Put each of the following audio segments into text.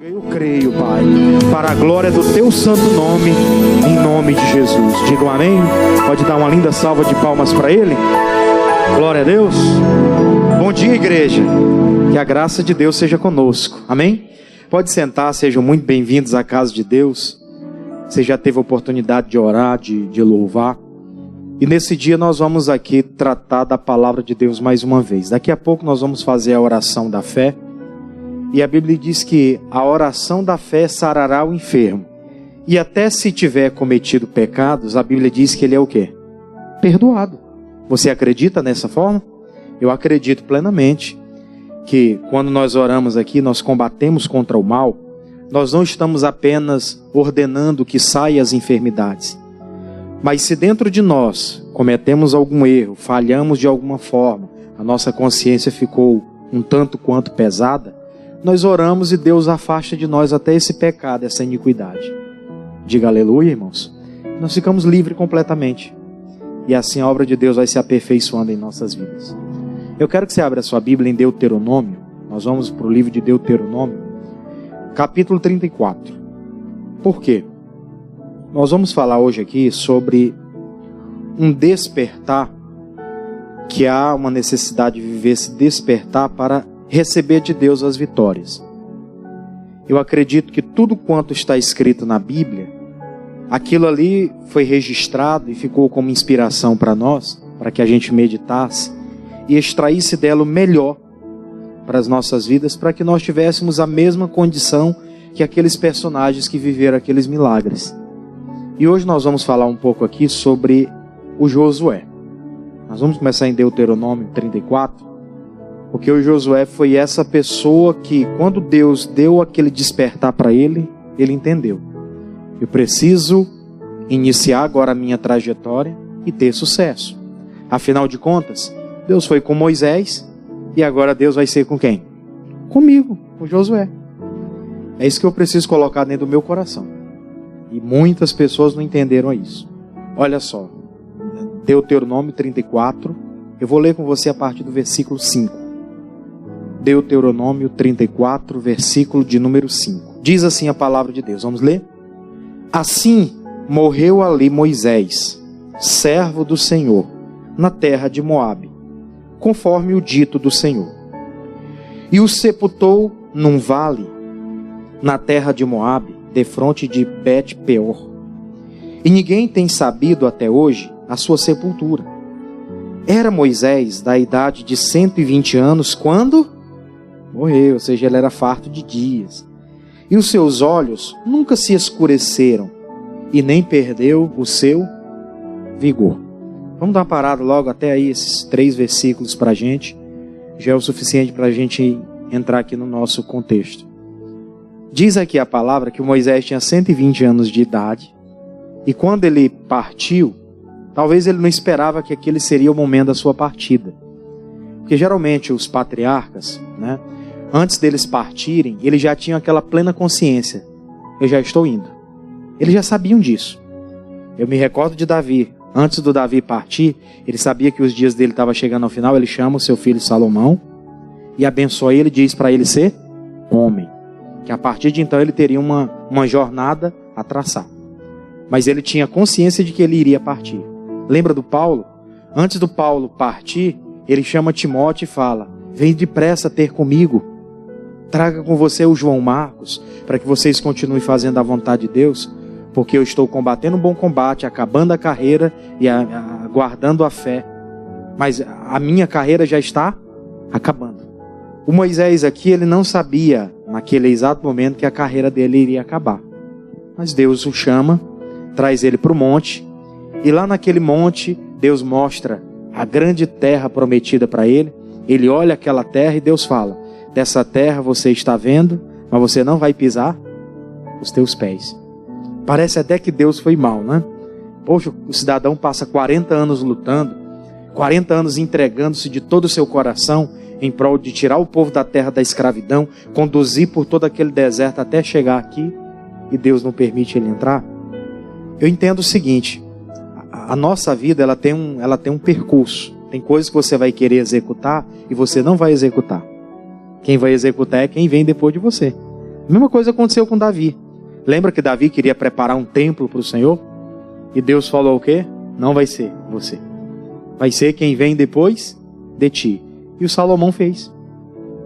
Eu creio, Pai, para a glória do Teu santo nome, em nome de Jesus. Digam amém. Pode dar uma linda salva de palmas para Ele. Glória a Deus. Bom dia, igreja. Que a graça de Deus seja conosco. Amém? Pode sentar, sejam muito bem-vindos à casa de Deus. Você já teve a oportunidade de orar, de louvar. E nesse dia nós vamos aqui tratar da palavra de Deus mais uma vez. Daqui a pouco nós vamos fazer a oração da fé. E a Bíblia diz que a oração da fé sarará o enfermo. E até se tiver cometido pecados, a Bíblia diz que ele é o quê? Perdoado. Você acredita nessa forma? Eu acredito plenamente que quando nós oramos aqui, nós combatemos contra o mal. Nós não estamos apenas ordenando que saiam as enfermidades. Mas se dentro de nós cometemos algum erro, falhamos de alguma forma, a nossa consciência ficou um tanto quanto pesada, nós oramos e Deus afasta de nós até esse pecado, essa iniquidade. Diga aleluia, irmãos. Nós ficamos livres completamente. E assim a obra de Deus vai se aperfeiçoando em nossas vidas. Eu quero que você abra a sua Bíblia em Deuteronômio. Nós vamos para o livro de Deuteronômio, capítulo 34. Por quê? Nós vamos falar hoje aqui sobre um despertar, que há uma necessidade de viver esse despertar para receber de Deus as vitórias. Eu acredito que tudo quanto está escrito na Bíblia, aquilo ali foi registrado e ficou como inspiração para nós, para que a gente meditasse e extraísse dela o melhor para as nossas vidas, para que nós tivéssemos a mesma condição que aqueles personagens que viveram aqueles milagres. E hoje nós vamos falar um pouco aqui sobre o Josué. Nós vamos começar em Deuteronômio 34, porque o Josué foi essa pessoa que, quando Deus deu aquele despertar para ele, ele entendeu. Eu preciso iniciar agora a minha trajetória e ter sucesso. Afinal de contas, Deus foi com Moisés e agora Deus vai ser com quem? Comigo, com Josué. É isso que eu preciso colocar dentro do meu coração. E muitas pessoas não entenderam isso. Olha só, Deuteronômio 34, eu vou ler com você a partir do versículo 5. Deuteronômio 34, versículo de número 5. Diz assim a palavra de Deus, vamos ler? Assim morreu ali Moisés, servo do Senhor, na terra de Moabe, conforme o dito do Senhor. E o sepultou num vale, na terra de Moabe, defronte de Bet-peor. E ninguém tem sabido até hoje a sua sepultura. Era Moisés da idade de 120 anos quando morreu, ou seja, ele era farto de dias. E os seus olhos nunca se escureceram e nem perdeu o seu vigor. Vamos dar uma parada logo até aí, esses 3 versículos para a gente. Já é o suficiente para a gente entrar aqui no nosso contexto. Diz aqui a palavra que o Moisés tinha 120 anos de idade. E quando ele partiu, talvez ele não esperava que aquele seria o momento da sua partida. Porque geralmente os patriarcas, né, antes deles partirem, eles já tinham aquela plena consciência. Eu já estou indo. Eles já sabiam disso. Eu me recordo de Davi. Antes do Davi partir, ele sabia que os dias dele estavam chegando ao final. Ele chama o seu filho Salomão e abençoa ele, diz para ele ser homem. Que a partir de então ele teria uma jornada a traçar. Mas ele tinha consciência de que ele iria partir. Lembra do Paulo? Antes do Paulo partir, ele chama Timóteo e fala: vem depressa ter comigo. Traga com você o João Marcos, para que vocês continuem fazendo a vontade de Deus, porque eu estou combatendo um bom combate, acabando a carreira e guardando a fé. Mas a minha carreira já está acabando. O Moisés aqui, ele não sabia, naquele exato momento, que a carreira dele iria acabar. Mas Deus o chama, traz ele para o monte, e lá naquele monte, Deus mostra a grande terra prometida para ele. Ele olha aquela terra e Deus fala: dessa terra você está vendo, mas você não vai pisar os teus pés. Parece até que Deus foi mal, né? Poxa, o cidadão passa 40 anos lutando, 40 anos entregando-se de todo o seu coração em prol de tirar o povo da terra da escravidão, conduzir por todo aquele deserto até chegar aqui, e Deus não permite ele entrar. Eu entendo o seguinte: a nossa vida ela tem um percurso. Tem coisas que você vai querer executar e você não vai executar. Quem vai executar é quem vem depois de você. A mesma coisa aconteceu com Davi. Lembra que Davi queria preparar um templo para o Senhor? E Deus falou o quê? Não vai ser você. Vai ser quem vem depois de ti. E o Salomão fez.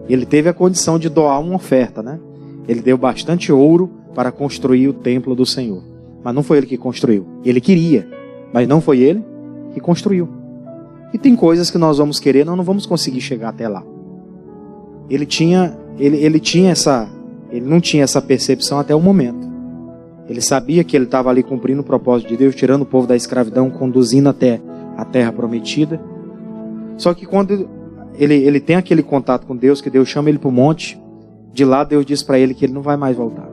Ele teve a condição de doar uma oferta, né? Ele deu bastante ouro para construir o templo do Senhor. Mas não foi ele que construiu. Ele queria, mas não foi ele que construiu. E tem coisas que nós vamos querer, nós não vamos conseguir chegar até lá. Ele não tinha essa percepção até o momento. Ele sabia que ele estava ali cumprindo o propósito de Deus, tirando o povo da escravidão, conduzindo até a terra prometida. Só que quando ele tem aquele contato com Deus, que Deus chama ele para o monte, de lá Deus diz para ele que ele não vai mais voltar.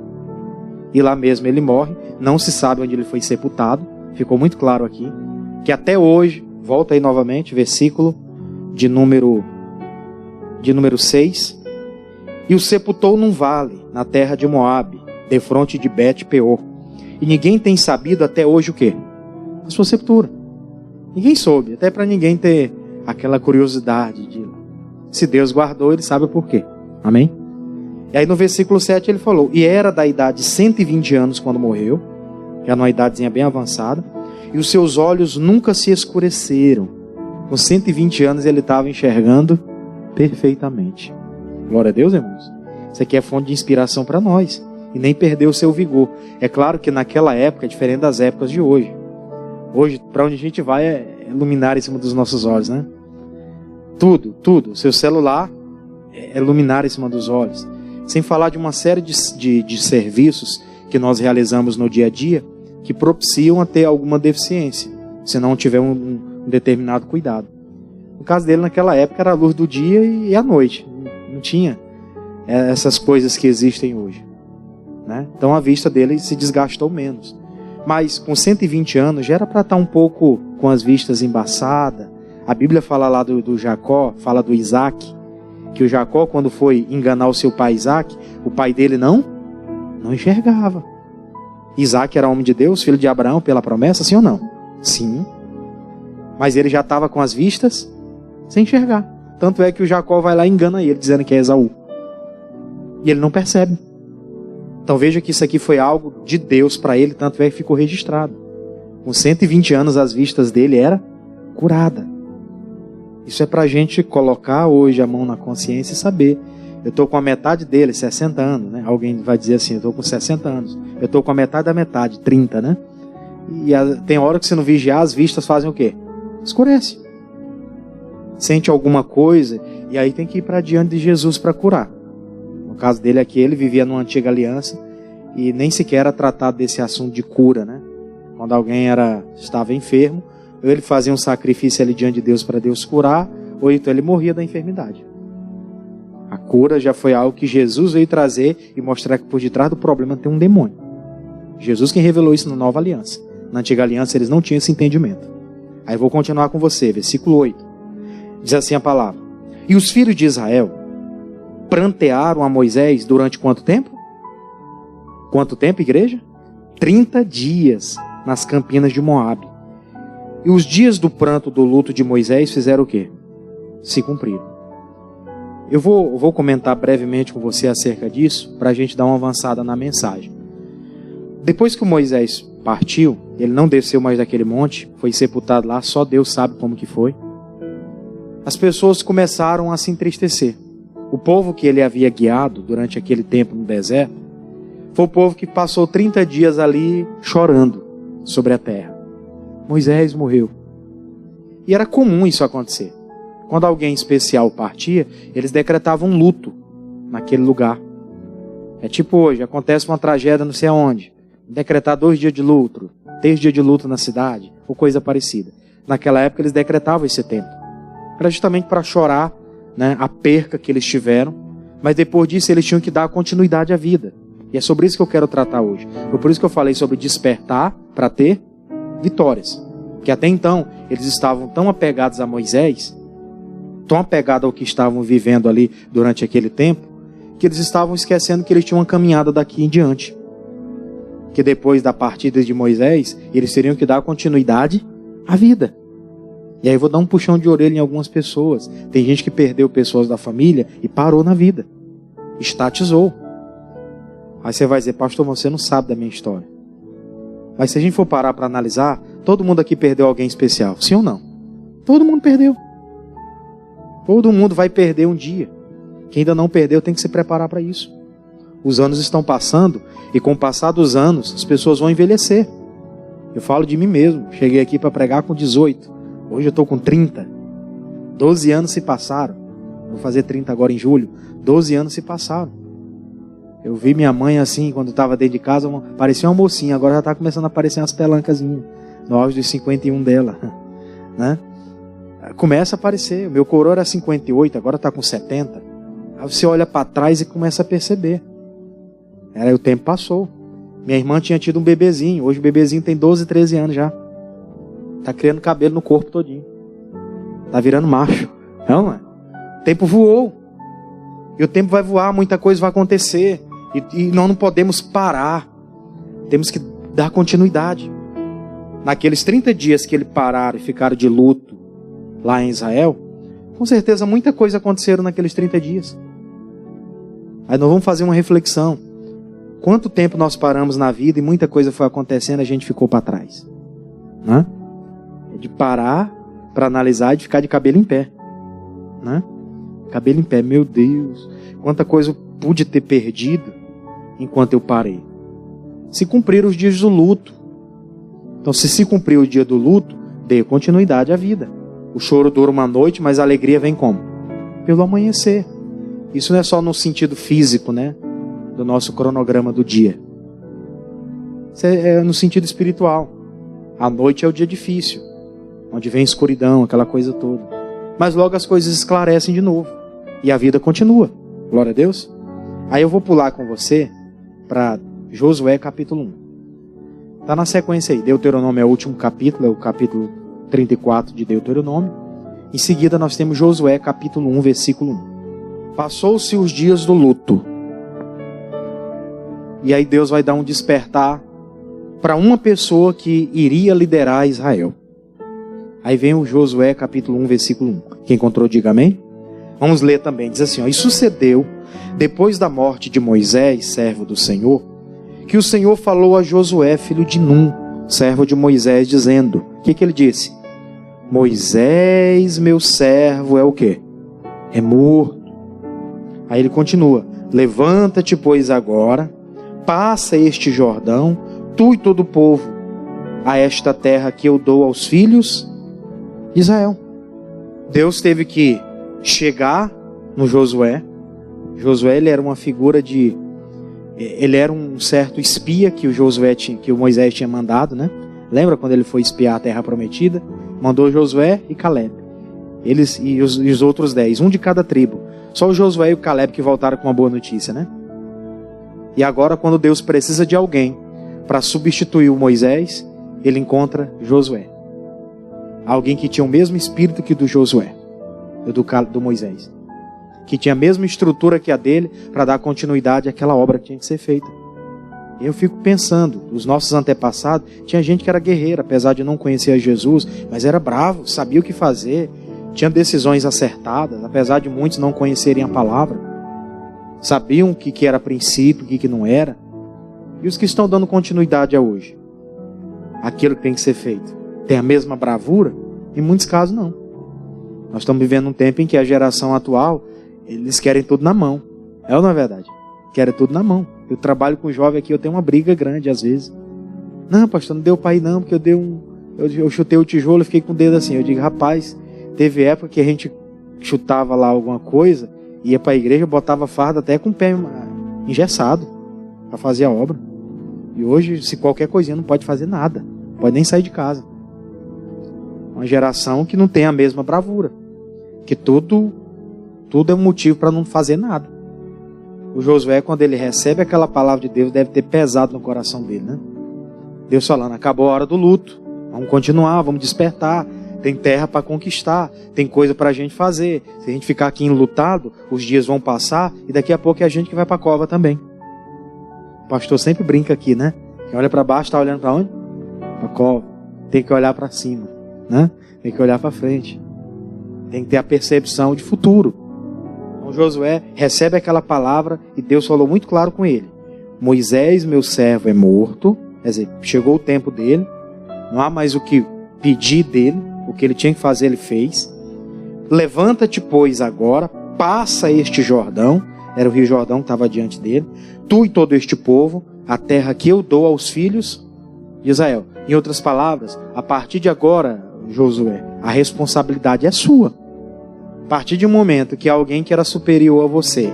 E lá mesmo ele morre, não se sabe onde ele foi sepultado, ficou muito claro aqui, que até hoje, volta aí novamente, versículo de número 6, e o sepultou num vale, na terra de Moabe, defronte de Bet-peor. E ninguém tem sabido até hoje o quê? A sua sepultura. Ninguém soube, até para ninguém ter aquela curiosidade de... Se Deus guardou, ele sabe o porquê. Amém? E aí no versículo 7 ele falou, e era da idade de 120 anos quando morreu, que era uma idadezinha bem avançada, e os seus olhos nunca se escureceram. Com 120 anos ele estava enxergando perfeitamente. Glória a Deus, irmãos. Isso aqui é fonte de inspiração para nós. E nem perdeu o seu vigor. É claro que naquela época é diferente das épocas de hoje. Hoje, para onde a gente vai é luminária em cima dos nossos olhos, né? Tudo. Seu celular é luminária em cima dos olhos. Sem falar de uma série de serviços que nós realizamos no dia a dia que propiciam a ter alguma deficiência, se não tiver um determinado cuidado. No caso dele, naquela época, era a luz do dia e a noite. Não tinha essas coisas que existem hoje, né? Então a vista dele se desgastou menos. Mas com 120 anos já era para estar um pouco com as vistas embaçadas. A Bíblia fala lá do Jacó, fala do Isaac, que o Jacó, quando foi enganar o seu pai Isaac, o pai dele não enxergava. Isaac era homem de Deus, filho de Abraão pela promessa, sim ou não? Sim. Mas ele já estava com as vistas sem enxergar. Tanto é que o Jacó vai lá e engana ele, dizendo que é Esaú. E ele não percebe. Então veja que isso aqui foi algo de Deus para ele, tanto é que ficou registrado. Com 120 anos as vistas dele era curada. Isso é para a gente colocar hoje a mão na consciência e saber. Eu estou com a metade dele, 60 anos, né? Alguém vai dizer assim, eu estou com 60 anos. Eu estou com a metade da metade, 30, né? E tem hora que se não vigiar, as vistas fazem o quê? Escurece. Sente alguma coisa e aí tem que ir para diante de Jesus para curar. No caso dele aqui, ele vivia numa antiga aliança e nem sequer era tratado desse assunto de cura, né? Quando alguém estava enfermo, ou ele fazia um sacrifício ali diante de Deus para Deus curar, ou então ele morria da enfermidade. A cura já foi algo que Jesus veio trazer e mostrar que por detrás do problema tem um demônio. Jesus quem revelou isso na nova aliança. Na antiga aliança eles não tinham esse entendimento. Aí eu vou continuar com você, versículo 8. Diz assim a palavra. E os filhos de Israel prantearam a Moisés durante quanto tempo? Quanto tempo, igreja? 30 dias nas campinas de Moabe. E os dias do pranto do luto de Moisés fizeram o quê? Se cumpriram. Eu vou comentar brevemente com você acerca disso, para a gente dar uma avançada na mensagem. Depois que o Moisés partiu, ele não desceu mais daquele monte, foi sepultado lá, só Deus sabe como que foi. As pessoas começaram a se entristecer. O povo que ele havia guiado durante aquele tempo no deserto, foi o povo que passou 30 dias ali chorando sobre a terra. Moisés morreu. E era comum isso acontecer. Quando alguém especial partia, eles decretavam luto naquele lugar. É tipo hoje, acontece uma tragédia não sei aonde. Decretar 2 dias de luto, 3 dias de luto na cidade, ou coisa parecida. Naquela época eles decretavam esse tempo. Era justamente para chorar, né, a perca que eles tiveram. Mas depois disso eles tinham que dar continuidade à vida. E é sobre isso que eu quero tratar hoje. Foi por isso que eu falei sobre despertar para ter vitórias. Porque até então eles estavam tão apegados a Moisés, tão apegados ao que estavam vivendo ali durante aquele tempo, que eles estavam esquecendo que eles tinham uma caminhada daqui em diante. Que depois da partida de Moisés, eles teriam que dar continuidade à vida. E aí eu vou dar um puxão de orelha em algumas pessoas. Tem gente que perdeu pessoas da família e parou na vida. Estatizou. Aí você vai dizer, pastor, você não sabe da minha história. Mas se a gente for parar para analisar, todo mundo aqui perdeu alguém especial, sim ou não? Todo mundo perdeu. Todo mundo vai perder um dia. Quem ainda não perdeu tem que se preparar para isso. Os anos estão passando e com o passar dos anos as pessoas vão envelhecer. Eu falo de mim mesmo. Cheguei aqui para pregar com 18. Hoje eu estou com 30. 12 anos se passaram. Vou fazer 30 agora em julho. 12 anos se passaram. Eu vi minha mãe assim, quando estava dentro de casa, parecia uma mocinha. Agora já está começando a aparecer umas pelancazinhas. No auge dos 51 dela. Né? Começa a aparecer. O meu coroa era 58, agora está com 70. Aí você olha para trás e começa a perceber. Aí o tempo passou. Minha irmã tinha tido um bebezinho. Hoje o bebezinho tem 12, 13 anos já. Está criando cabelo no corpo todinho. Está virando macho. Não é? O tempo voou. E o tempo vai voar, muita coisa vai acontecer. E nós não podemos parar. Temos que dar continuidade. Naqueles 30 dias que ele pararam e ficaram de luto lá em Israel, com certeza muita coisa aconteceram naqueles 30 dias. Aí nós vamos fazer uma reflexão. Quanto tempo nós paramos na vida e muita coisa foi acontecendo e a gente ficou para trás? Né? É de parar para analisar e de ficar de cabelo em pé. Né? Cabelo em pé, meu Deus. Quanta coisa eu pude ter perdido enquanto eu parei. Se cumprir os dias do luto. Então se cumprir o dia do luto, dê continuidade à vida. O choro dura uma noite, mas a alegria vem como? Pelo amanhecer. Isso não é só no sentido físico, né? Do nosso cronograma do dia. Isso é no sentido espiritual. A noite é o dia difícil, onde vem escuridão, aquela coisa toda. Mas logo as coisas esclarecem de novo. E a vida continua. Glória a Deus. Aí eu vou pular com você para Josué capítulo 1. Está na sequência aí. Deuteronômio é o último capítulo, é o capítulo 34 de Deuteronômio. Em seguida nós temos Josué capítulo 1, versículo 1. Passou-se os dias do luto. E aí Deus vai dar um despertar para uma pessoa que iria liderar Israel. Aí vem o Josué capítulo 1, versículo 1. Quem encontrou, diga amém. Vamos ler também. Diz assim, ó, e sucedeu, depois da morte de Moisés, servo do Senhor, que o Senhor falou a Josué, filho de Num, servo de Moisés, dizendo, o que ele disse? Moisés, meu servo, é o quê? É morto. Aí ele continua, levanta-te, pois agora, passa este Jordão, tu e todo o povo, a esta terra que eu dou aos filhos de Israel. Deus teve que chegar no Josué. Josué, ele era uma figura de... Ele era um certo espia que o Moisés tinha mandado, né? Lembra quando ele foi espiar a terra prometida? Mandou Josué e Caleb. Eles e os outros 10, um de cada tribo. Só o Josué e o Caleb que voltaram com uma boa notícia, né? E agora, quando Deus precisa de alguém para substituir o Moisés, ele encontra Josué. Alguém que tinha o mesmo espírito que do Josué, do Moisés. Que tinha a mesma estrutura que a dele para dar continuidade àquela obra que tinha que ser feita. Eu fico pensando, os nossos antepassados, tinha gente que era guerreira, apesar de não conhecer a Jesus, mas era bravo, sabia o que fazer, tinha decisões acertadas, apesar de muitos não conhecerem a palavra. Sabiam o que era princípio, o que não era. E os que estão dando continuidade a hoje? Aquilo que tem que ser feito. Tem a mesma bravura? Em muitos casos não. Nós estamos vivendo um tempo em que a geração atual, eles querem tudo na mão. É ou não é verdade? Querem tudo na mão. Eu trabalho com jovem aqui, eu tenho uma briga grande às vezes. Não, pastor, não deu para ir não, porque eu chutei o tijolo e fiquei com o dedo assim. Eu digo, rapaz, teve época que a gente chutava lá alguma coisa, ia para a igreja, botava farda até com o pé engessado para fazer a obra. E hoje, se qualquer coisinha, não pode fazer nada. Não pode nem sair de casa. Uma geração que não tem a mesma bravura. Que tudo é um motivo para não fazer nada. O Josué, quando ele recebe aquela palavra de Deus, deve ter pesado no coração dele, né? Deus falando, acabou a hora do luto. Vamos continuar, vamos despertar. Tem terra para conquistar, tem coisa para a gente fazer. Se a gente ficar aqui enlutado, os dias vão passar e daqui a pouco é a gente que vai para a cova também. O pastor sempre brinca aqui, né? Quem olha para baixo está olhando para onde? Para a cova. Tem que olhar para cima, né? Tem que olhar para frente. Tem que ter a percepção de futuro. Então Josué recebe aquela palavra e Deus falou muito claro com ele. Moisés, meu servo, é morto. Quer dizer, chegou o tempo dele. Não há mais o que pedir dele. O que ele tinha que fazer, ele fez. Levanta-te, pois, agora, passa este Jordão. Era o rio Jordão que estava diante dele. Tu e todo este povo, a terra que eu dou aos filhos de Israel. Em outras palavras, a partir de agora, Josué, a responsabilidade é sua. A partir de um momento que alguém que era superior a você,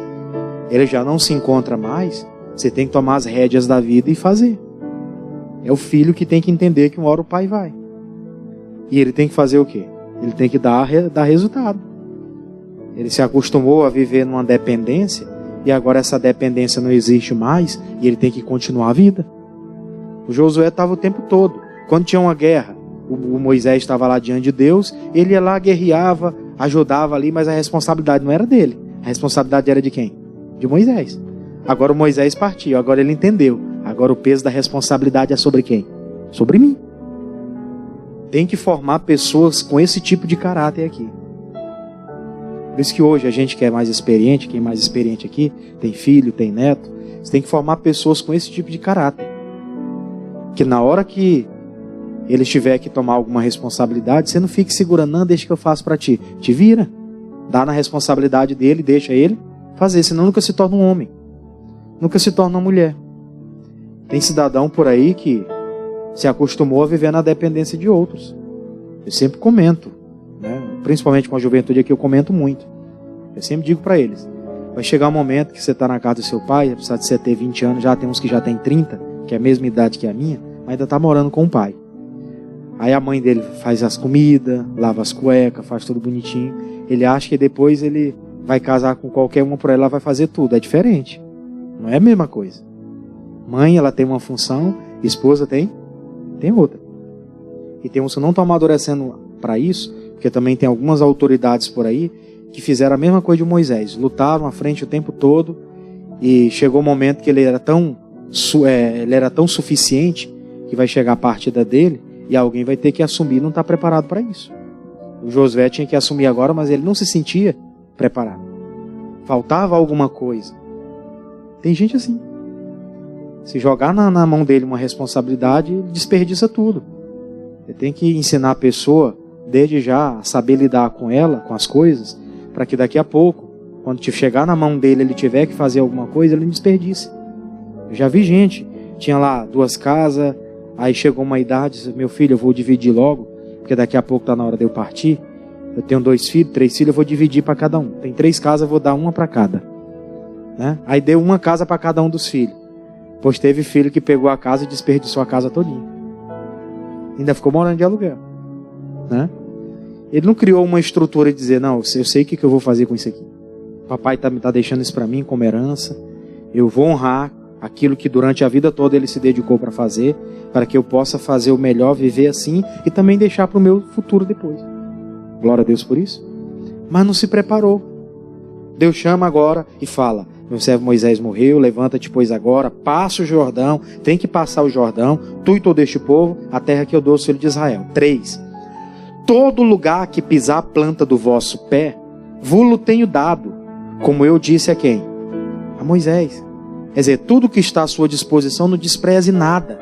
ele já não se encontra mais, você tem que tomar as rédeas da vida e fazer. É o filho que tem que entender que uma hora o pai vai. E ele tem que fazer o quê? Ele tem que dar resultado. Ele se acostumou a viver numa dependência e agora essa dependência não existe mais e ele tem que continuar a vida. O Josué estava o tempo todo. Quando tinha uma guerra, o Moisés estava lá diante de Deus, ele ia lá, guerreava, ajudava ali, mas a responsabilidade não era dele. A responsabilidade era de quem? De Moisés. Agora o Moisés partiu, agora ele entendeu. Agora o peso da responsabilidade é sobre quem? Sobre mim. Tem que formar pessoas com esse tipo de caráter aqui. Por isso que hoje a gente que é mais experiente, quem é mais experiente aqui, tem filho, tem neto, você tem que formar pessoas com esse tipo de caráter. Que na hora que ele tiver que tomar alguma responsabilidade, você não fique segurando, não, deixa que eu faço para ti. Te vira, dá na responsabilidade dele, deixa ele fazer, senão nunca se torna um homem. Nunca se torna uma mulher. Tem cidadão por aí que se acostumou a viver na dependência de outros. Eu sempre comento, né? Principalmente com a juventude aqui, eu comento muito. Eu sempre digo para eles, vai chegar um momento que você está na casa do seu pai, apesar de você ter 20 anos, já tem uns que já tem 30, que é a mesma idade que a minha, mas ainda está morando com o pai. Aí a mãe dele faz as comidas, lava as cuecas, faz tudo bonitinho. Ele acha que depois ele vai casar com qualquer uma por ela, vai fazer tudo. É diferente. Não é a mesma coisa. Mãe, ela tem uma função, esposa tem outra. E tem uns que não estão amadurecendo para isso, porque também tem algumas autoridades por aí que fizeram a mesma coisa de Moisés. Lutaram à frente o tempo todo e chegou o momento que ele era tão suficiente que vai chegar a partida dele e alguém vai ter que assumir, não está preparado para isso. O Josué tinha que assumir agora, mas ele não se sentia preparado. Faltava alguma coisa. Tem gente assim. Se jogar na mão dele uma responsabilidade, ele desperdiça tudo. Ele tem que ensinar a pessoa, desde já, a saber lidar com ela, com as coisas, para que daqui a pouco, quando chegar na mão dele, ele tiver que fazer alguma coisa, ele não desperdice. Eu já vi gente, tinha lá 2 casas, aí chegou uma idade, disse, meu filho, eu vou dividir logo, porque daqui a pouco está na hora de eu partir. Eu tenho 2 filhos, 3 filhos, eu vou dividir para cada um. Tem 3 casas, eu vou dar uma para cada. Né? Aí deu uma casa para cada um dos filhos. Pois teve filho que pegou a casa e desperdiçou a casa todinha. Ainda ficou morando de aluguel. Né? Ele não criou uma estrutura de dizer, não, eu sei o que eu vou fazer com isso aqui. Papai tá deixando isso para mim como herança. Eu vou honrar aquilo que durante a vida toda ele se dedicou para fazer, para que eu possa fazer o melhor, viver assim e também deixar para o meu futuro depois. Glória a Deus por isso. Mas não se preparou. Deus chama agora e fala, meu servo Moisés morreu, levanta-te pois agora, passa o Jordão, tem que passar o Jordão, tu e todo este povo, a terra que eu dou aos filhos de Israel. 3. Todo lugar que pisar a planta do vosso pé, vos-lo tenho dado, como eu disse a quem? A Moisés. Quer dizer, tudo que está à sua disposição, não despreze nada.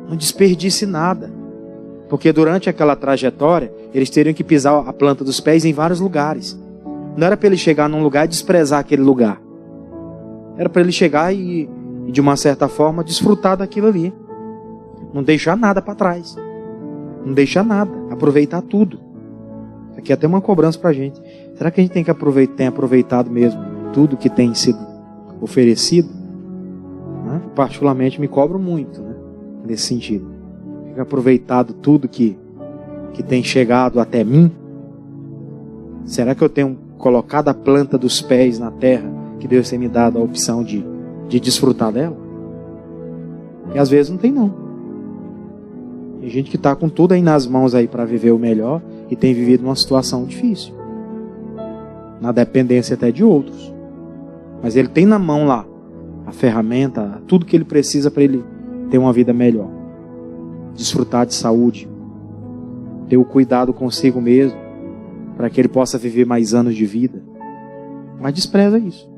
Não desperdice nada. Porque durante aquela trajetória, eles teriam que pisar a planta dos pés em vários lugares. Não era para ele chegar num lugar e desprezar aquele lugar. Era para ele chegar e, de uma certa forma, desfrutar daquilo ali. Não deixar nada para trás. Não deixar nada. Aproveitar tudo. Aqui é até uma cobrança para a gente. Será que a gente tem aproveitado mesmo tudo que tem sido oferecido? Né? Particularmente me cobro muito, né? Nesse sentido. Tem aproveitado tudo que tem chegado até mim? Será que eu tenho colocado a planta dos pés na terra que Deus tem me dado a opção de desfrutar dela? E às vezes não tem não. Tem gente que está com tudo aí nas mãos aí para viver o melhor e tem vivido uma situação difícil. Na dependência até de outros. Mas ele tem na mão lá a ferramenta, tudo que ele precisa para ele ter uma vida melhor. Desfrutar de saúde. Ter o cuidado consigo mesmo, para que ele possa viver mais anos de vida. Mas despreza isso.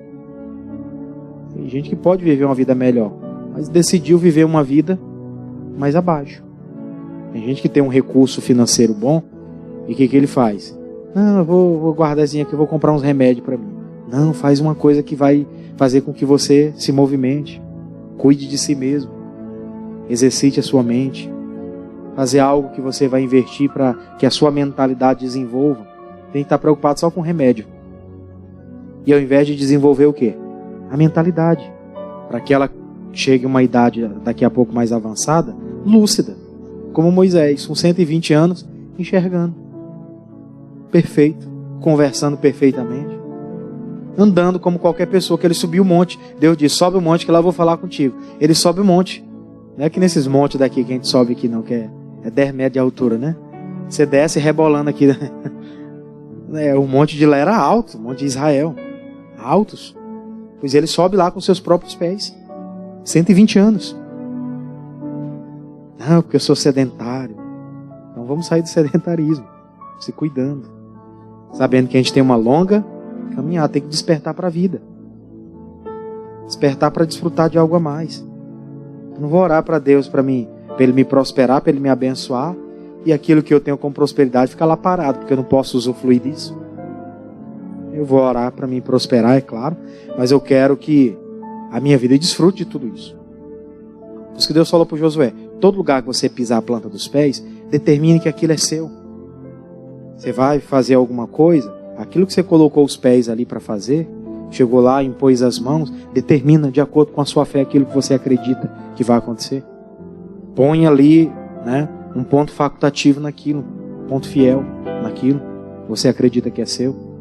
Tem gente que pode viver uma vida melhor, mas decidiu viver uma vida mais abaixo. Tem gente que tem um recurso financeiro bom, e o que ele faz? Não, eu vou guardar esse aqui, eu vou comprar uns remédios para mim. Não, faz uma coisa que vai fazer com que você se movimente. Cuide de si mesmo. Exercite a sua mente. Fazer algo que você vai investir para que a sua mentalidade desenvolva. Tem que estar preocupado só com remédio. E ao invés de desenvolver o quê? A mentalidade. Para que ela chegue a uma idade daqui a pouco mais avançada, lúcida. Como Moisés, com 120 anos, enxergando. Perfeito. Conversando perfeitamente. Andando como qualquer pessoa, que ele subiu o monte. Deus disse, sobe o monte que lá eu vou falar contigo. Ele sobe o monte. Não é que nesses montes daqui que a gente sobe aqui não, que é 10 metros de altura, né? Você desce rebolando aqui. O monte de lá era alto, o monte de Israel. Altos. Pois ele sobe lá com seus próprios pés. 120 anos. Não, porque eu sou sedentário. Então vamos sair do sedentarismo. Se cuidando. Sabendo que a gente tem uma longa caminhada, tem que despertar para a vida. Despertar para desfrutar de algo a mais. Eu não vou orar para Deus para ele me prosperar, para ele me abençoar, e aquilo que eu tenho como prosperidade ficar lá parado, porque eu não posso usufruir disso. Eu vou orar para me prosperar, é claro, mas eu quero que a minha vida desfrute de tudo isso. Por isso que Deus falou para Josué, todo lugar que você pisar a planta dos pés, determine que aquilo é seu. Você vai fazer alguma coisa, aquilo que você colocou os pés ali para fazer, chegou lá, impôs as mãos, determina de acordo com a sua fé aquilo que você acredita que vai acontecer. Põe ali, um ponto facultativo naquilo, um ponto fiel naquilo que você acredita que é seu.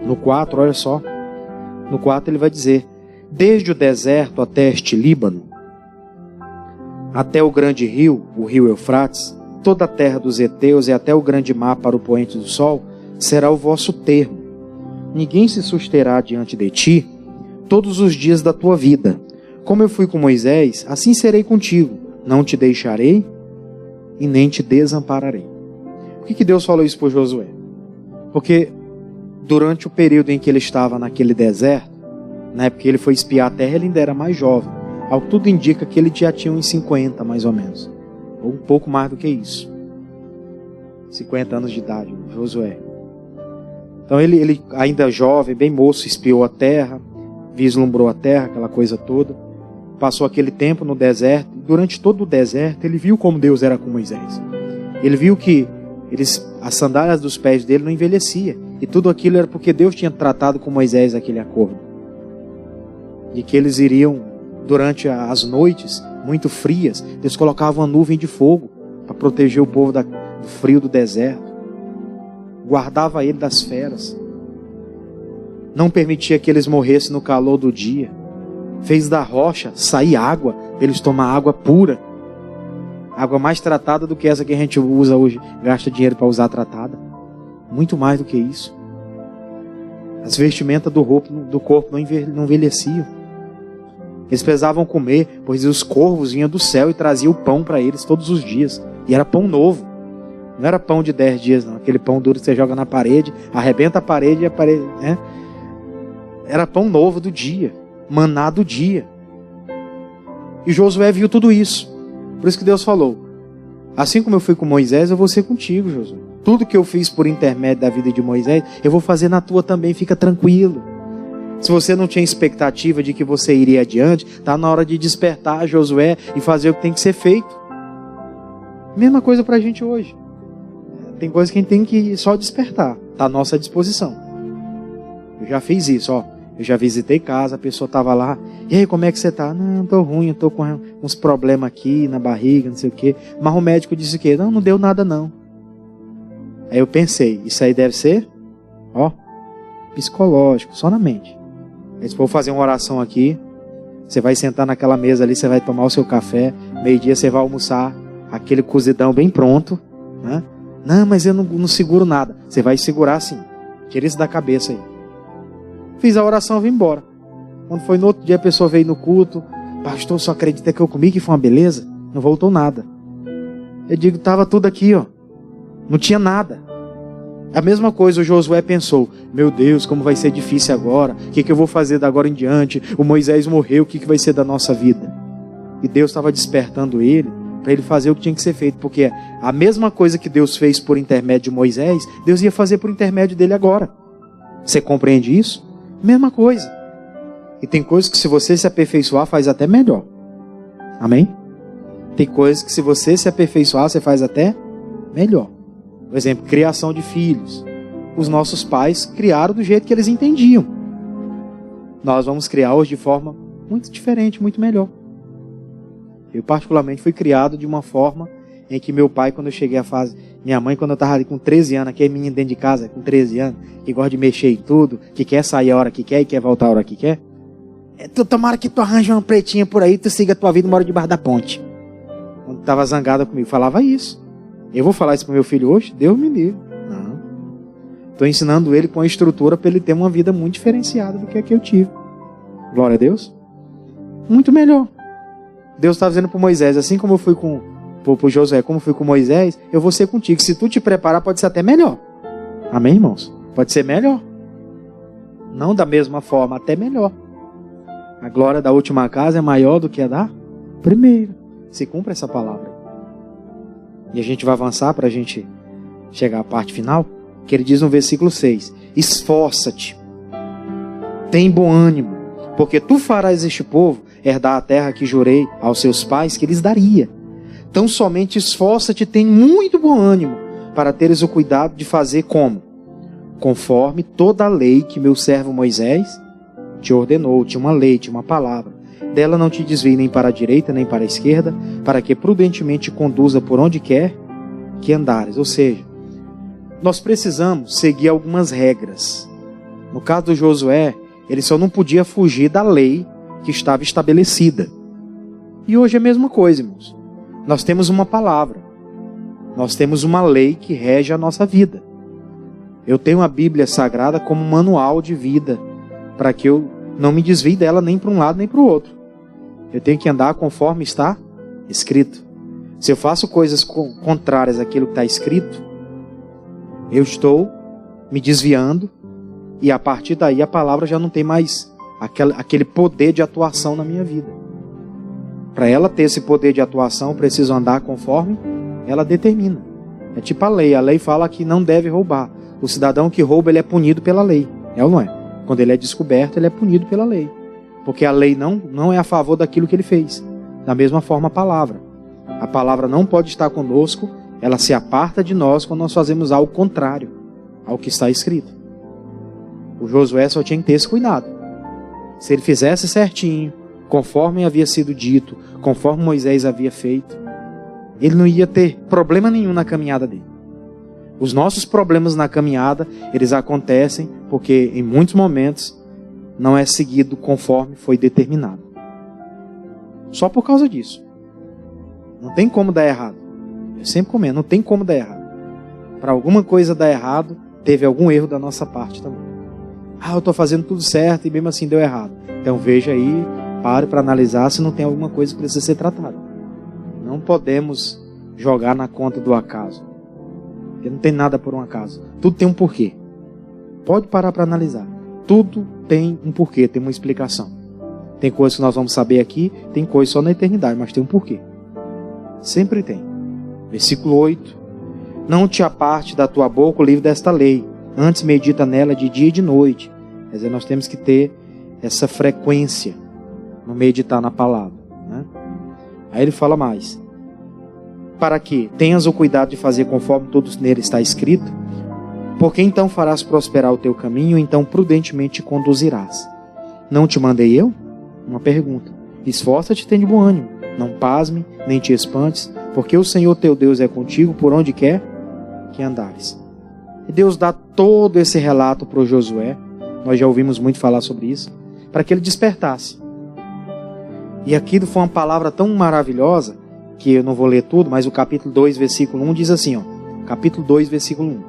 No 4, olha só, no 4 ele vai dizer, desde o deserto até este Líbano, até o grande rio, o rio Eufrates, toda a terra dos heteus e até o grande mar para o poente do sol, será o vosso termo. Ninguém se susterá diante de ti todos os dias da tua vida. Como eu fui com Moisés, assim serei contigo. Não te deixarei e nem te desampararei. Por que Deus falou isso para Josué? Porque durante o período em que ele estava naquele deserto, na época que ele foi espiar a terra, ele ainda era mais jovem. Ao que tudo indica que ele já tinha uns 50 mais ou menos. Ou um pouco mais do que isso. 50 anos de idade, Josué. Então ele ainda jovem, bem moço, espiou a terra, vislumbrou a terra, aquela coisa toda. Passou aquele tempo no deserto. Durante todo o deserto, ele viu como Deus era com Moisés. Ele viu que as sandálias dos pés dele não envelhecia. E tudo aquilo era porque Deus tinha tratado com Moisés aquele acordo. De que eles iriam, durante as noites muito frias, Deus colocava uma nuvem de fogo para proteger o povo do frio do deserto. Guardava ele das feras. Não permitia que eles morressem no calor do dia. Fez da rocha sair água, para eles tomar água pura. Água mais tratada do que essa que a gente usa hoje, gasta dinheiro para usar tratada. Muito mais do que isso. As vestimentas do corpo não envelheciam. Eles precisavam comer, pois os corvos vinham do céu e traziam o pão para eles todos os dias. E era pão novo. Não era pão de 10 dias, não. Aquele pão duro que você joga na parede, arrebenta a parede e a parede... Era pão novo do dia. Maná do dia. E Josué viu tudo isso. Por isso que Deus falou, assim como eu fui com Moisés, eu vou ser contigo, Josué. Tudo que eu fiz por intermédio da vida de Moisés, eu vou fazer na tua também, fica tranquilo. Se você não tinha expectativa de que você iria adiante, está na hora de despertar Josué e fazer o que tem que ser feito. Mesma coisa para a gente hoje. Tem coisa que a gente tem que só despertar. Está à nossa disposição. Eu já fiz isso, ó. Eu já visitei casa, a pessoa estava lá. E aí, como é que você está? Não, estou ruim, estou com uns problemas aqui na barriga, não sei o quê. Mas o médico disse o quê? Não deu nada não. Aí eu pensei, isso aí deve ser, psicológico, só na mente. Aí se for fazer uma oração aqui, você vai sentar naquela mesa ali, você vai tomar o seu café, meio-dia você vai almoçar, aquele cozidão bem pronto, né? Não, mas eu não seguro nada. Você vai segurar sim. Tira isso da cabeça aí. Fiz a oração e vim embora. Quando foi no outro dia, a pessoa veio no culto. Pastor, só acredita que eu comi que foi uma beleza? Não voltou nada. Eu digo, estava tudo aqui, ó. Não tinha nada. A mesma coisa o Josué pensou: meu Deus, como vai ser difícil agora, o que eu vou fazer da agora em diante? O Moisés morreu, o que vai ser da nossa vida? E Deus estava despertando ele para ele fazer o que tinha que ser feito, porque a mesma coisa que Deus fez por intermédio de Moisés, Deus ia fazer por intermédio dele agora. Você compreende isso? Mesma coisa. E tem coisas que se você se aperfeiçoar, faz até melhor. Amém? Tem coisas que se você se aperfeiçoar, você faz até melhor. Por exemplo, criação de filhos. Os nossos pais criaram do jeito que eles entendiam. Nós vamos criar hoje de forma muito diferente, muito melhor. Eu particularmente fui criado de uma forma em que meu pai, quando eu cheguei à fase... Minha mãe, quando eu estava ali com 13 anos, aquele menino dentro de casa com 13 anos, que gosta de mexer em tudo, que quer sair a hora que quer e quer voltar a hora que quer. Tomara que tu arranje uma pretinha por aí, tu siga a tua vida e mora debaixo da ponte. Quando estava zangada comigo, falava isso. Eu vou falar isso para meu filho hoje? Deus me livre. Não. Estou ensinando ele com a estrutura para ele ter uma vida muito diferenciada do que a que eu tive. Glória a Deus. Muito melhor. Deus está dizendo para Moisés, assim como eu fui com Josué, como eu fui com Moisés, eu vou ser contigo. Se tu te preparar, pode ser até melhor. Amém, irmãos? Pode ser melhor. Não da mesma forma, até melhor. A glória da última casa é maior do que a da primeira. Se cumpre essa palavra. E a gente vai avançar para a gente chegar à parte final, que ele diz no versículo 6: esforça-te, tem bom ânimo, porque tu farás este povo herdar a terra que jurei aos seus pais que lhes daria. Então somente esforça-te, tem muito bom ânimo, para teres o cuidado de fazer como? Conforme toda a lei que meu servo Moisés te ordenou. Tinha uma lei, tinha uma palavra. Dela não te desvie nem para a direita, nem para a esquerda, para que prudentemente te conduza por onde quer que andares. Ou seja, nós precisamos seguir algumas regras. No caso do Josué, ele só não podia fugir da lei que estava estabelecida. E hoje é a mesma coisa, irmãos. Nós temos uma palavra. Nós temos uma lei que rege a nossa vida. Eu tenho a Bíblia Sagrada como um manual de vida, para que eu não me desvie dela nem para um lado nem para o outro. Eu tenho que andar conforme está escrito. Se eu faço coisas contrárias àquilo que está escrito, eu estou me desviando, e a partir daí a palavra já não tem mais aquele poder de atuação na minha vida. Para ela ter esse poder de atuação, eu preciso andar conforme ela determina. É tipo a lei. A lei fala que não deve roubar. O cidadão que rouba, ele é punido pela lei. É ou não é? Quando ele é descoberto, ele é punido pela lei. Porque a lei não é a favor daquilo que ele fez. Da mesma forma a palavra. A palavra não pode estar conosco, ela se aparta de nós quando nós fazemos algo contrário ao que está escrito. O Josué só tinha que ter esse cuidado. Se ele fizesse certinho, conforme havia sido dito, conforme Moisés havia feito, ele não ia ter problema nenhum na caminhada dele. Os nossos problemas na caminhada, eles acontecem porque em muitos momentos não é seguido conforme foi determinado. Só por causa disso. Não tem como dar errado. Eu sempre comento, não tem como dar errado. Para alguma coisa dar errado, teve algum erro da nossa parte também. Eu estou fazendo tudo certo e mesmo assim deu errado. Então veja aí, pare para analisar se não tem alguma coisa que precisa ser tratada. Não podemos jogar na conta do acaso. Porque não tem nada por um acaso. Tudo tem um porquê. Pode parar para analisar. Tudo tem um porquê, tem uma explicação. Tem coisas que nós vamos saber aqui, tem coisas só na eternidade, mas tem um porquê. Sempre tem. Versículo 8. Não te aparte da tua boca o livro desta lei. Antes medita nela de dia e de noite. Quer dizer, nós temos que ter essa frequência no meditar na palavra, né? Aí ele fala mais. Para que tenhas o cuidado de fazer conforme todos nele está escrito, porque então farás prosperar o teu caminho, então prudentemente te conduzirás. Não te mandei eu? Uma pergunta. Esforça-te e tem de bom ânimo. Não pasme, nem te espantes, porque o Senhor teu Deus é contigo por onde quer que andares. E Deus dá todo esse relato para o Josué, nós já ouvimos muito falar sobre isso, para que ele despertasse. E aquilo foi uma palavra tão maravilhosa, que eu não vou ler tudo, mas o capítulo 2, versículo 1 diz assim, capítulo 2, versículo 1.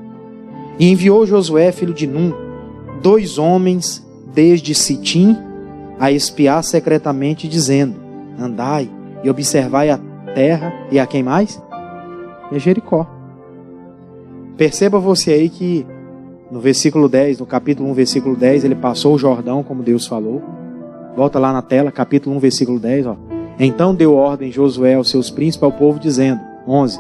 E enviou Josué, filho de Num, 2 homens desde Sitim a espiar secretamente, dizendo, andai e observai a terra, e a quem mais? E a Jericó. Perceba você aí que No versículo 10, no capítulo 1, versículo 10, ele passou o Jordão, como Deus falou. Volta lá na tela, capítulo 1, versículo 10, ó. Então deu ordem Josué aos seus príncipes ao povo, dizendo, 11,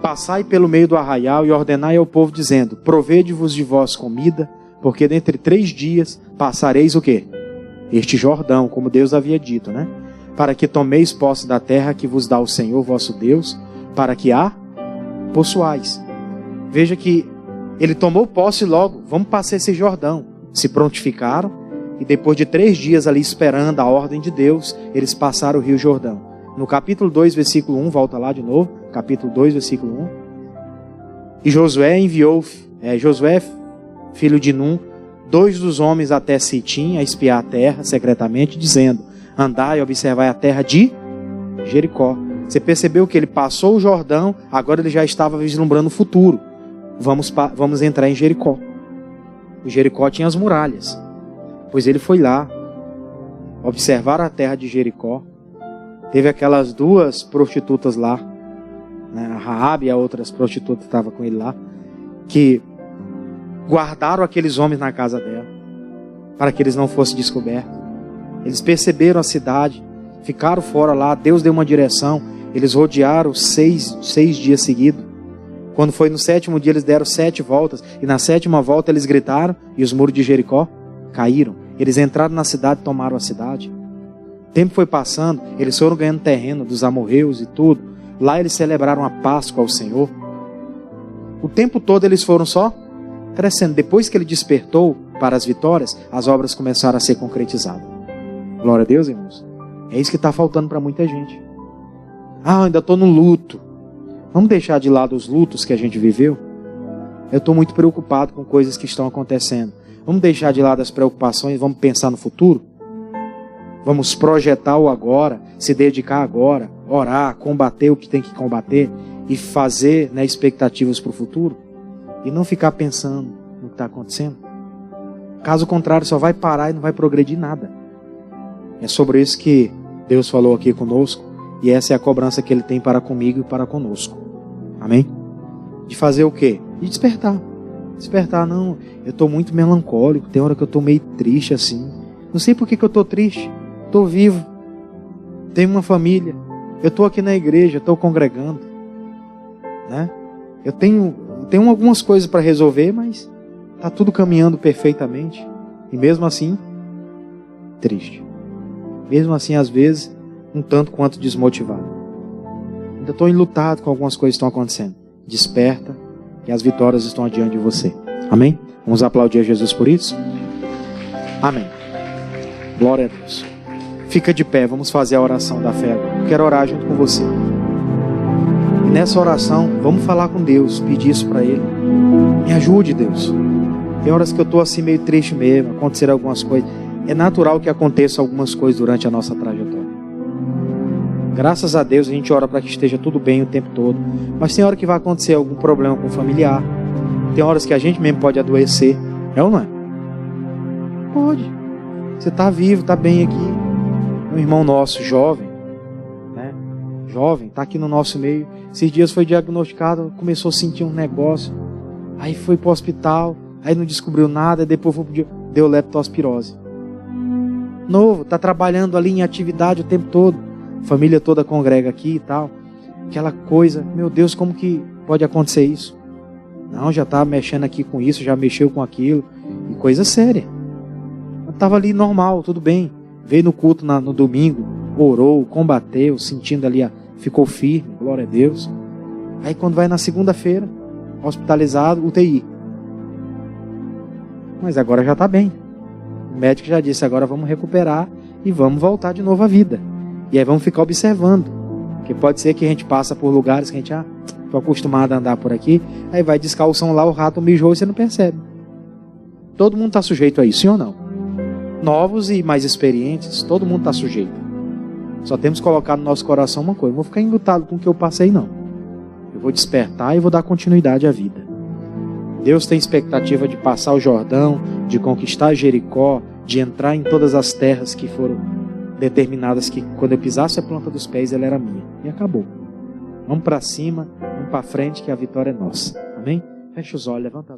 passai pelo meio do arraial e ordenai ao povo, dizendo, provede-vos de vós comida, porque dentre 3 dias passareis o quê? Este Jordão, como Deus havia dito, né? Para que tomeis posse da terra que vos dá o Senhor vosso Deus, para que a possuais. Veja que ele tomou posse logo, vamos passar esse Jordão. Se prontificaram e depois de 3 dias ali esperando a ordem de Deus, eles passaram o rio Jordão. No capítulo 2, versículo 1, volta lá de novo, capítulo 2, versículo 1. E Josué enviou, Josué, filho de Num, 2 dos homens até Sitim a espiar a terra secretamente, dizendo, andai e observai a terra de Jericó. Você percebeu que ele passou o Jordão, agora ele já estava vislumbrando o futuro. Vamos entrar em Jericó. O Jericó tinha as muralhas. Pois ele foi lá, observar a terra de Jericó. Teve aquelas 2 prostitutas lá, né? A Raabe e a outra prostituta estava com ele lá, que guardaram aqueles homens na casa dela, para que eles não fossem descobertos. Eles perceberam a cidade, ficaram fora lá, Deus deu uma direção, eles rodearam 6 dias seguidos. Quando foi no 7º dia, eles deram 7 voltas, e na 7ª volta eles gritaram, e os muros de Jericó caíram. Eles entraram na cidade e tomaram a cidade. O tempo foi passando, eles foram ganhando terreno dos amorreus e tudo. Lá eles celebraram a Páscoa ao Senhor. O tempo todo eles foram só crescendo. Depois que ele despertou para as vitórias, as obras começaram a ser concretizadas. Glória a Deus, irmãos. É isso que está faltando para muita gente. Ah, ainda estou no luto. Vamos deixar de lado os lutos que a gente viveu? Eu estou muito preocupado com coisas que estão acontecendo. Vamos deixar de lado as preocupações e vamos pensar no futuro? Vamos projetar o agora, se dedicar agora, orar, combater o que tem que combater e fazer, né, expectativas para o futuro? E não ficar pensando no que está acontecendo? Caso contrário, só vai parar e não vai progredir nada. É sobre isso que Deus falou aqui conosco e essa é a cobrança que Ele tem para comigo e para conosco. Amém? De fazer o quê? De despertar. Despertar, não, eu estou muito melancólico, tem hora que eu estou meio triste assim. Não sei por que eu estou triste. Estou vivo, tenho uma família, eu estou aqui na igreja, estou congregando, né? Eu tenho algumas coisas para resolver, mas está tudo caminhando perfeitamente. E mesmo assim, triste. Mesmo assim, às vezes, um tanto quanto desmotivado. Ainda estou enlutado com algumas coisas que estão acontecendo. Desperta, que as vitórias estão adiante de você. Amém? Vamos aplaudir a Jesus por isso? Amém. Glória a Deus. Fica de pé, vamos fazer a oração da fé agora. Eu quero orar junto com você. E nessa oração, vamos falar com Deus, pedir isso para Ele. Me ajude, Deus. Tem horas que eu estou assim meio triste mesmo, acontecer algumas coisas. É natural que aconteça algumas coisas durante a nossa trajetória. Graças a Deus a gente ora para que esteja tudo bem o tempo todo. Mas tem hora que vai acontecer algum problema com o familiar. Tem horas que a gente mesmo pode adoecer. É ou não é? Pode. Você está vivo, está bem aqui. Um irmão nosso, jovem, né? Jovem, está aqui no nosso meio. Esses dias foi diagnosticado, começou a sentir um negócio. Aí foi para o hospital, aí não descobriu nada, depois deu leptospirose. Novo, está trabalhando ali em atividade o tempo todo. Família toda congrega aqui e tal. Aquela coisa, meu Deus, como que pode acontecer isso? Não, já está mexendo aqui com isso, já mexeu com aquilo. E coisa séria. Estava ali normal, tudo bem. Veio no culto no domingo, orou, combateu, sentindo ali, ficou firme, glória a Deus. Aí quando vai na segunda-feira, hospitalizado, UTI. Mas agora já está bem. O médico já disse, agora vamos recuperar e vamos voltar de novo à vida. E aí vamos ficar observando. Porque pode ser que a gente passa por lugares que a gente estou acostumado a andar por aqui, aí vai descalção lá, o rato mijou e você não percebe. Todo mundo está sujeito a isso, sim ou não? Novos e mais experientes, todo mundo está sujeito. Só temos que colocar no nosso coração uma coisa: não vou ficar enlutado com o que eu passei, não. Eu vou despertar e vou dar continuidade à vida. Deus tem expectativa de passar o Jordão, de conquistar Jericó, de entrar em todas as terras que foram determinadas, que quando eu pisasse a planta dos pés, ela era minha. E acabou. Vamos para cima, vamos para frente, que a vitória é nossa. Amém? Fecha os olhos, levanta as mãos.